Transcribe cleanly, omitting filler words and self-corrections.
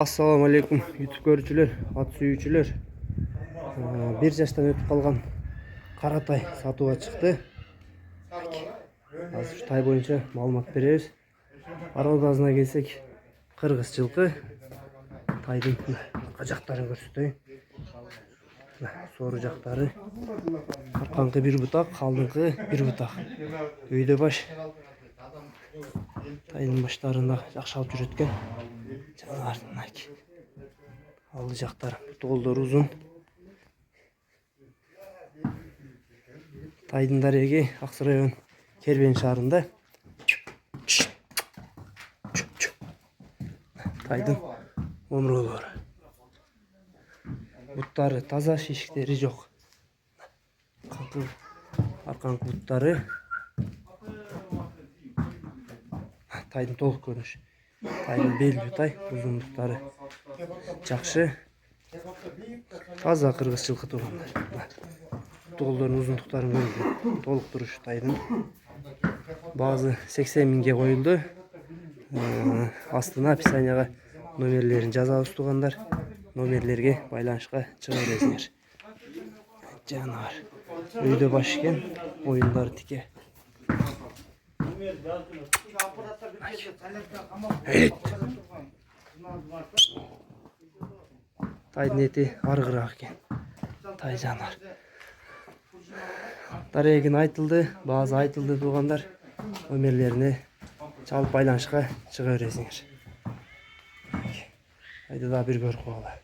Assalamu alaikum YouTube görücüler, at suyucular. Bir yaştan ötüp kalgan Karatay satığa çıktı. Az şu tay boyunca malumat bereriz. Arabasına gelsek Kırgız жылқы. Taydın kacaklarını göstereyim. Soru jактары. Arkankı bir butak, kaldınкы bir butak. Öйдө baş. Taydın başlarında jakşalып жүрөткөн. Жанардан aldı jактар. Doldur uzun. Taydın daregi Аксай Кербен шаарында. Taydın omrолору. Буттары таза, шишиктери жок. Арканкы буттары. Taydın толук көрүнүш. Taydın белдүү тай, узундуктары жакшы. Таза кыргыз жылкы туугандар. Толдордун узундуктарын көрүп толук туруш тайдын. Баазы 80 миңге коюлду. Астына описанияга номерлерин жазабыз туугандар. Номерлерге байланышка чыга бересиңер. Жанар. Өйдө баш экен, оюндар тике. Taydın eti argırak eкен. Тай жанар. Дарегин айтылды, баазы айтылды туугандар. Номерлерине чалып байланышка чыга бересиңер. Haydi daha bir görüp ola.